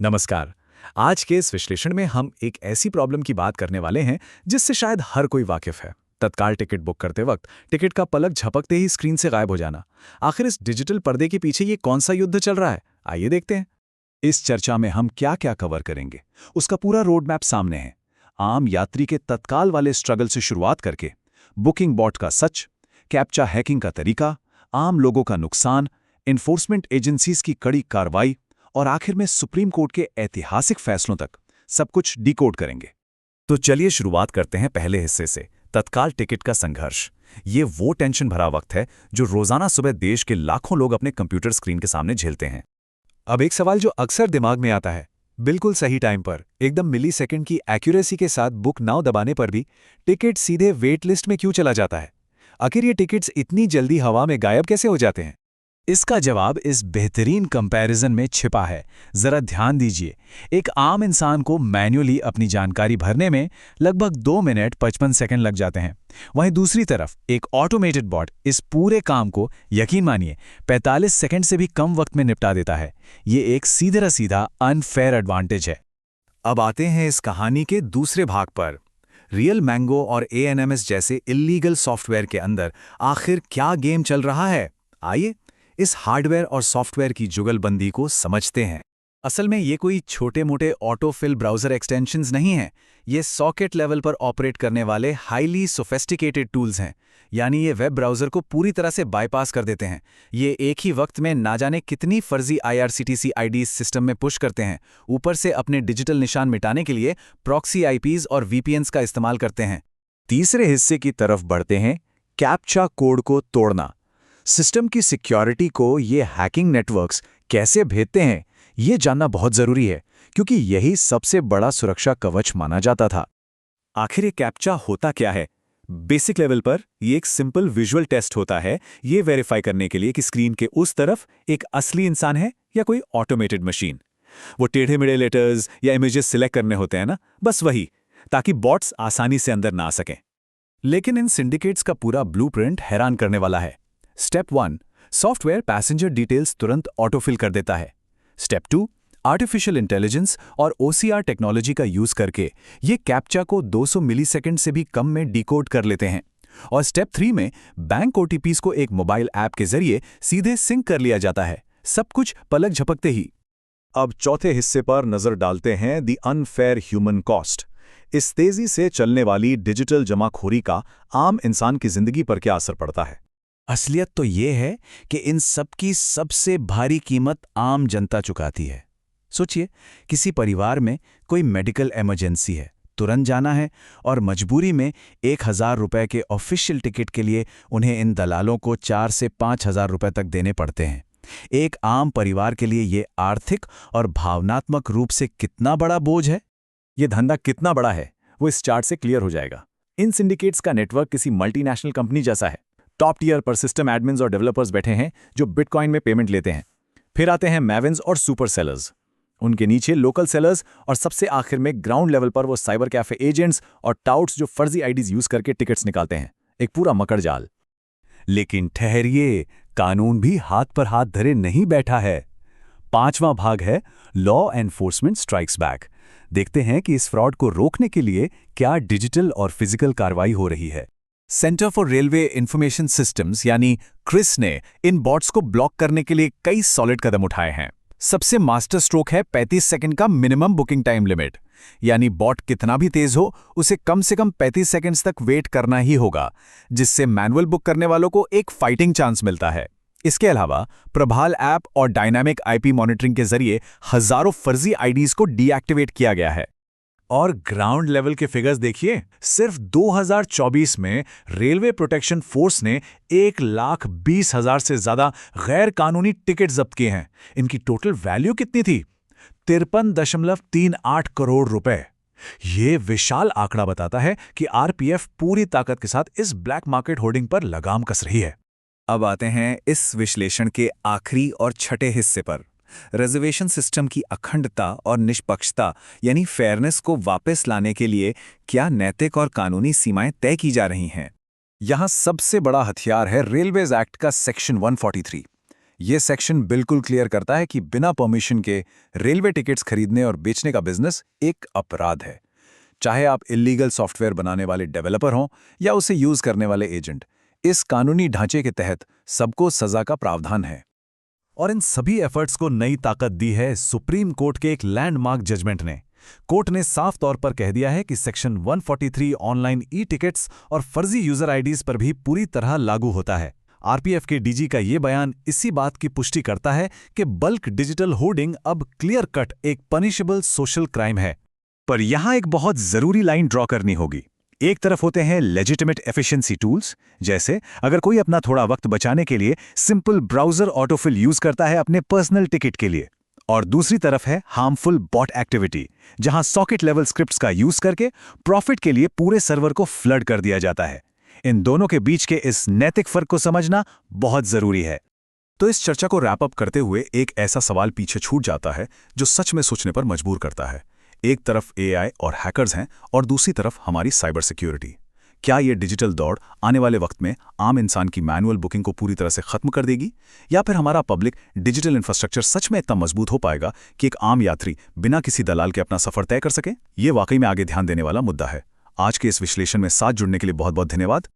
नमस्कार। आज के इस विश्लेषण में हम एक ऐसी प्रॉब्लम की बात करने वाले हैं जिससे शायद हर कोई वाकिफ है। तत्काल टिकट बुक करते वक्त टिकट का पलक झपकते ही स्क्रीन से गायब हो जाना। आखिर इस डिजिटल पर्दे के पीछे ये कौन सा युद्ध चल रहा है, आइए देखते हैं। इस चर्चा में हम क्या क्या कवर करेंगे, उसका पूरा रोड मैप सामने है। आम यात्री के तत्काल वाले स्ट्रगल से शुरुआत करके बुकिंग बॉट का सच, कैप्चा हैकिंग का तरीका, आम लोगों का नुकसान, इन्फोर्समेंट एजेंसीज की कड़ी कार्रवाई और आखिर में सुप्रीम कोर्ट के ऐतिहासिक फैसलों तक सब कुछ डिकोड करेंगे। तो चलिए शुरुआत करते हैं पहले हिस्से से, तत्काल टिकट का संघर्ष। ये वो टेंशन भरा वक्त है जो रोजाना सुबह देश के लाखों लोग अपने कंप्यूटर स्क्रीन के सामने झेलते हैं। अब एक सवाल जो अक्सर दिमाग में आता है, बिल्कुल सही टाइम पर एकदम मिलीसेकंड की एक्यूरेसी के साथ बुक नाउ दबाने पर भी टिकट सीधे वेट लिस्ट में क्यों चला जाता है? आखिर ये टिकट्स इतनी जल्दी हवा में गायब कैसे हो जाते हैं? इसका जवाब इस बेहतरीन कंपैरिजन में छिपा है। जरा ध्यान दीजिए, एक आम इंसान को मैन्युअली अपनी जानकारी भरने में लगभग 2 मिनट 55 सेकंड लग जाते हैं। वहीं दूसरी तरफ एक ऑटोमेटेड बॉट इस पूरे काम को, यकीन मानिए, 45 सेकंड से भी कम वक्त में निपटा देता है। ये एक सीधा अनफेयर एडवांटेज है। अब आते हैं इस कहानी के दूसरे भाग पर। रियल मैंगो और ANMS जैसे इल्लीगल सॉफ्टवेयर के अंदर आखिर क्या गेम चल रहा है? आइए इस हार्डवेयर और सॉफ्टवेयर की जुगलबंदी को समझते हैं। असल में ये कोई छोटे-मोटे ऑटोफिल ब्राउज़र एक्सटेंशंस नहीं हैं। ये सॉकेट लेवल पर ऑपरेट करने वाले हाईली सोफिस्टिकेटेड टूल्स हैं। यानी ये वेब ब्राउज़र को पूरी तरह से बाईपास कर देते हैं। ये एक ही वक्त में ना जाने कितनी फर्जी IRCTC आईडीज सिस्टम में पुश करते हैं। ऊपर से अपने डिजिटल निशान मिटाने के लिए प्रॉक्सी IPs और VPNs का इस्तेमाल करते हैं। तीसरे हिस्से की तरफ बढ़ते हैं, कैप्चा कोड को तोड़ना। सिस्टम की सिक्योरिटी को ये हैकिंग नेटवर्क्स कैसे भेदते हैं, ये जानना बहुत ज़रूरी है, क्योंकि यही सबसे बड़ा सुरक्षा कवच माना जाता था। आखिर ये कैप्चा होता क्या है? बेसिक लेवल पर ये एक सिंपल विजुअल टेस्ट होता है, ये वेरीफाई करने के लिए कि स्क्रीन के उस तरफ एक असली इंसान है या कोई ऑटोमेटेड मशीन। वो टेढ़े मेढ़े लेटर्स या इमेजेस सिलेक्ट करने होते हैं ना, बस वही, ताकि बॉट्स आसानी से अंदर ना आ सकें। लेकिन इन सिंडिकेट्स का पूरा ब्लूप्रिंट हैरान करने वाला है। स्टेप 1, सॉफ्टवेयर पैसेंजर डिटेल्स तुरंत ऑटोफिल कर देता है। स्टेप 2, आर्टिफिशियल इंटेलिजेंस और OCR टेक्नोलॉजी का यूज करके ये कैप्चा को 200 मिलीसेकंड से भी कम में डिकोड कर लेते हैं। और स्टेप 3 में बैंक OTPs को एक मोबाइल ऐप के जरिए सीधे सिंक कर लिया जाता है, सब कुछ पलक झपकते ही। अब चौथे हिस्से पर नजर डालते हैं, द अनफेयर ह्यूमन कॉस्ट। इस तेजी से चलने वाली डिजिटल जमाखोरी का आम इंसान की जिंदगी पर क्या असर पड़ता है? असलियत तो ये है कि इन सब की सबसे भारी कीमत आम जनता चुकाती है। सोचिए, किसी परिवार में कोई मेडिकल इमरजेंसी है, तुरंत जाना है और मजबूरी में 1000 रुपए के ऑफिशियल टिकट के लिए उन्हें इन दलालों को 4 से 5000 रुपए तक देने पड़ते हैं। एक आम परिवार के लिए ये आर्थिक और भावनात्मक रूप से कितना बड़ा बोझ है? ये धंधा कितना बड़ा है, वो इस चार्ट से क्लियर हो जाएगा। इन सिंडिकेट्स का नेटवर्क किसी मल्टीनेशनल कंपनी जैसा है। टॉप टियर पर सिस्टम एडमिन्स और डेवलपर्स बैठे हैं जो बिटकॉइन में पेमेंट लेते हैं। फिर आते हैं मैविन्स और सुपर सेलर्स, उनके नीचे लोकल सेलर्स, और सबसे आखिर में ग्राउंड लेवल पर वो साइबर कैफे एजेंट्स और टाउट्स जो फर्जी आईडीज यूज करके टिकट्स निकालते हैं। एक पूरा मकड़ जाल। लेकिन ठहरिए, कानून भी हाथ पर हाथ धरे नहीं बैठा है। 5वां भाग है, लॉ एनफोर्समेंट स्ट्राइक्स बैक। देखते हैं कि इस फ्रॉड को रोकने के लिए क्या डिजिटल और फिजिकल कार्रवाई हो रही है। Centre for railway information systems यानी क्रिस ने इन बॉट्स को ब्लॉक करने के लिए कई सॉलिड कदम उठाए हैं। सबसे मास्टर स्ट्रोक है 35 सेकंड का मिनिमम बुकिंग टाइम लिमिट। यानी बॉट कितना भी तेज हो, उसे कम से कम 35 सेकंड्स तक वेट करना ही होगा, जिससे मैनुअल बुक करने वालों को एक फाइटिंग चांस मिलता है। इसके अलावा प्रभाल ऐप और डायनामिक IP मॉनिटरिंग के जरिए हजारों फर्जी आईडीज को डीएक्टिवेट किया गया है। और ग्राउंड लेवल के फिगर्स देखिए, सिर्फ 2024 में रेलवे प्रोटेक्शन फोर्स ने 1,20,000 से ज्यादा गैर कानूनी टिकट जब्त किए हैं। इनकी टोटल वैल्यू कितनी थी? 53.38 करोड़ रुपए। ये विशाल आंकड़ा बताता है कि RPF पूरी ताकत के साथ इस ब्लैक मार्केट होर्डिंग पर लगाम कस रही है। अब आते हैं इस विश्लेषण के आखिरी और छठे हिस्से पर, रिजर्वेशन सिस्टम की अखंडता और निष्पक्षता यानी फेयरनेस को वापस लाने के लिए क्या नैतिक और कानूनी सीमाएं तय की जा रही हैं। यहां सबसे बड़ा हथियार है रेलवेज एक्ट का सेक्शन 143। ये सेक्शन बिल्कुल क्लियर करता है कि बिना परमिशन के रेलवे टिकट्स खरीदने और बेचने का बिजनेस एक अपराध है। चाहे आप इलीगल सॉफ्टवेयर बनाने वाले डेवलपर हों या उसे यूज करने वाले एजेंट, इस कानूनी ढांचे के तहत सबको सजा का प्रावधान है। और इन सभी एफर्ट्स को नई ताकत दी है सुप्रीम कोर्ट के एक लैंडमार्क जजमेंट ने। कोर्ट ने साफ तौर पर कह दिया है कि सेक्शन 143 ऑनलाइन ई टिकट्स और फर्जी यूजर आईडीज पर भी पूरी तरह लागू होता है। आरपीएफ के डीजी का ये बयान इसी बात की पुष्टि करता है कि बल्क डिजिटल होर्डिंग अब क्लियर कट एक पनिशेबल सोशल क्राइम है। पर यहां एक बहुत जरूरी लाइन ड्रॉ करनी होगी। एक तरफ होते हैं लेजिटिमेट एफिशिएंसी टूल्स, जैसे अगर कोई अपना थोड़ा वक्त बचाने के लिए सिंपल ब्राउजर ऑटोफिल यूज करता है अपने पर्सनल टिकट के लिए, और दूसरी तरफ है हार्मफुल बॉट एक्टिविटी, जहां सॉकेट लेवल स्क्रिप्ट्स का यूज करके प्रॉफिट के लिए पूरे सर्वर को फ्लड कर दिया जाता है। इन दोनों के बीच के इस नैतिक फर्क को समझना बहुत जरूरी है। तो इस चर्चा को रैप अप करते हुए एक ऐसा सवाल पीछे छूट जाता है जो सच में सोचने पर मजबूर करता है। एक तरफ एआई और हैकर्स हैं और दूसरी तरफ हमारी साइबर सिक्योरिटी। क्या ये डिजिटल दौड़ आने वाले वक्त में आम इंसान की मैनुअल बुकिंग को पूरी तरह से खत्म कर देगी, या फिर हमारा पब्लिक डिजिटल इंफ्रास्ट्रक्चर सच में इतना मजबूत हो पाएगा कि एक आम यात्री बिना किसी दलाल के अपना सफर तय कर सके? ये वाकई में आगे ध्यान देने वाला मुद्दा है। आज के इस विश्लेषण में साथ जुड़ने के लिए बहुत बहुत धन्यवाद।